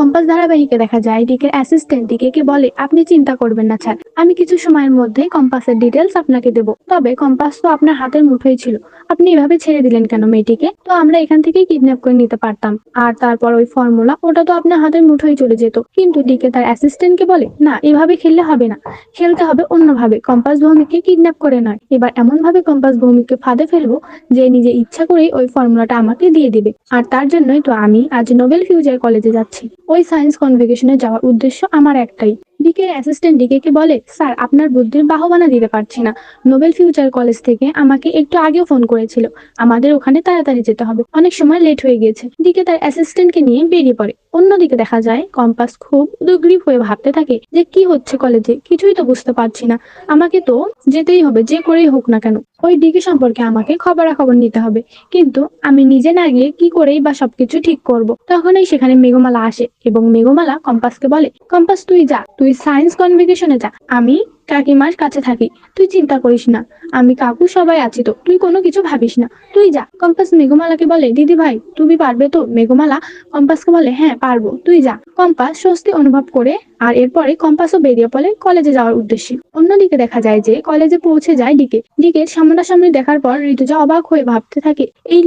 Compass ধারাবাহিকে দেখা যায় ডিকের অ্যাসিস্ট্যান্ট ডিকে বলে, আপনি চিন্তা করবেন না স্যার, আমি কিছু সময়ের মধ্যেই কম্পাসের ডিটেলস আপনাকে দেব। তবে কম্পাস তো আপনার হাতের মুঠোই ছিল, আপনি এভাবে ছেড়ে দিলেন কেন মেয়েটিকে? তো আমরা এখান থেকেই কিডন্যাপ করে নিতে পারতাম, আর তারপর ওই ফর্মুলা ওটা তো আপনার হাতের মুঠোই চলে যেত। কিন্তু ডিকে তার অ্যাসিস্ট্যান্টকে বলে, না, এভাবে খেললে হবে না, খেলতে হবে অন্যভাবে, কম্পাস ভৌমিককে কিডন্যাপ করে নয়। এবার এমন ভাবে কম্পাস ভৌমিককে ফাঁদে ফেলবো যে নিজে ইচ্ছা করেই ওই ফর্মুলাটা আমাকে দিয়ে দিবে। আর তার জন্যই তো আমি আজ নোবেল ফিউচার কলেজে যাচ্ছি। ওই সায়েন্স কনভোকেশনে যাওয়ার উদ্দেশ্য আমার একটাই। ডিকের অ্যাসিস্ট্যান্ট ডিকে বলে, স্যার, আপনার বুদ্ধির বাহবানা দিতে পারছি না। নোবেল ফিউচার কলেজ থেকে আমাকে একটু আগেও ফোন করেছিল, আমাদের ওখানে তাড়াতাড়ি যেতে হবে, অনেক সময় লেট হয়ে গিয়েছে। ডিকে তার অ্যাসিস্ট্যান্টকে নিয়ে বেরিয়ে পড়ে। অন্যদিকে দেখা যায় কম্পাস খুব উদগ্রীব হয়ে ভাবতে থাকে যে কি হচ্ছে কলেজে, কিছুই তো বুঝতে পারছি না, আমাকে তো যেতেই হবে, যে করেই হোক না কেন। ওই ডিকে সম্পর্কে আমাকে খবরাখবর নিতে হবে, কিন্তু আমি নিজে না গিয়ে কি করেই বা সবকিছু ঠিক করব। তখনই সেখানে মেঘমালা আসে এবং মেঘমালা কম্পাসকে বলে, কম্পাস তুই যা, তুই সায়েন্স কনভোকেশনে যা, আমি কাকিমার কাছে থাকি, তুই চিন্তা করিস না, আমি কাকু সবাই আছি তো, তুই কোনো কিছু ভাবিস না, তুই যা। কম্পাস মেঘমালাকে বলে, দিদি ভাই তুমি পারবে তো? মেঘমালা কম্পাসকে বলে, হ্যাঁ পারবো, তুই যা। কম্পাস স্বস্তি অনুভব করে আর এরপরে কম্পাসও বেরিয়ে পড়ে কলেজে যাওয়ার উদ্দেশ্যে। অন্যদিকে দেখা যায় যে কলেজে পৌঁছে যায় ডিকের সামনাসামনি দেখার পর ঋতুজা অবাক হয়ে ভাবতে থাকে, এই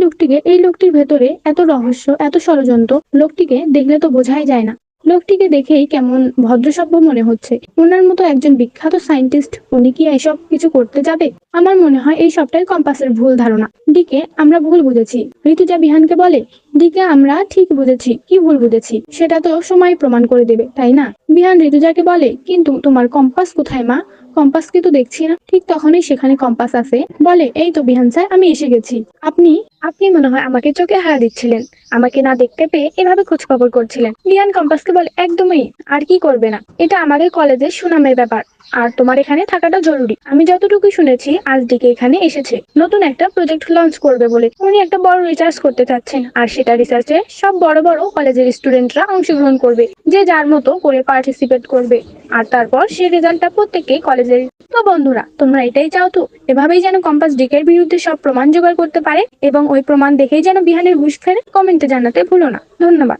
লোকটির ভেতরে এত রহস্য, এত ষড়যন্ত্র, লোকটিকে দেখলে তো বোঝাই যায় না, লোকটিকে দেখেই কেমন ভদ্রসভ্য মনে হচ্ছে। ওনার মতো একজন বিখ্যাত সায়েন্টিস্ট, উনি কি এইসব কিছু করতে যাবে? আমার মনে হয় এই সবটাই কম্পাসের ভুল ধারণা। ডিকে আমরা ভুল বুঝেছি। ঋতুজা বিহানকে বলে, ডিকে আমরা ঠিক বুঝেছি, কি ভুল বুঝেছি সেটা তো সময় প্রমাণ করে দেবে, তাই না? বিহান ঋতুজাকে বলে, কিন্তু তোমার কম্পাস কোথায় মা? কম্পাসকে তো দেখছি না। ঠিক তখনই সেখানে কম্পাস আসে, বলে, এই তো বিহান স্যার, আমি এসে গেছি। আপনি আপনি মনে হয় আমাকে চোখে হারা দিচ্ছিলেন, আমাকে না দেখতে পেয়ে এভাবে খোঁজ খবর করছিলেন। বিহান কম্পাসকে বলে, একদমই, আর কি করবে না, এটা আমাদের কলেজের সুনামের ব্যাপার, আর তোমার এখানে থাকাটা জরুরি। আমি যতটুকু শুনেছি আজ দিকে এখানে এসেছে নতুন একটা প্রজেক্ট লঞ্চ করবে বলে, উনি একটা বড় রিসার্চ করতে চাচ্ছেন, আর সেটা রিসার্চে সব বড় বড় কলেজের স্টুডেন্টরা অংশগ্রহণ করবে, যে যার মতো করে পার্টিসিপেট করবে, আর তারপর সেই রেজাল্টটা প্রত্যেককে কলেজের। তো বন্ধুরা, তোমরা এটাই চাও তো? এভাবেই যেন কম্পাস ডিকের বিরুদ্ধে সব প্রমাণ জোগাড় করতে পারে এবং ওই প্রমাণ দেখেই যেন বিহানের হুঁশ ফেরে? কমেন্টে জানাতে ভুলো না। ধন্যবাদ।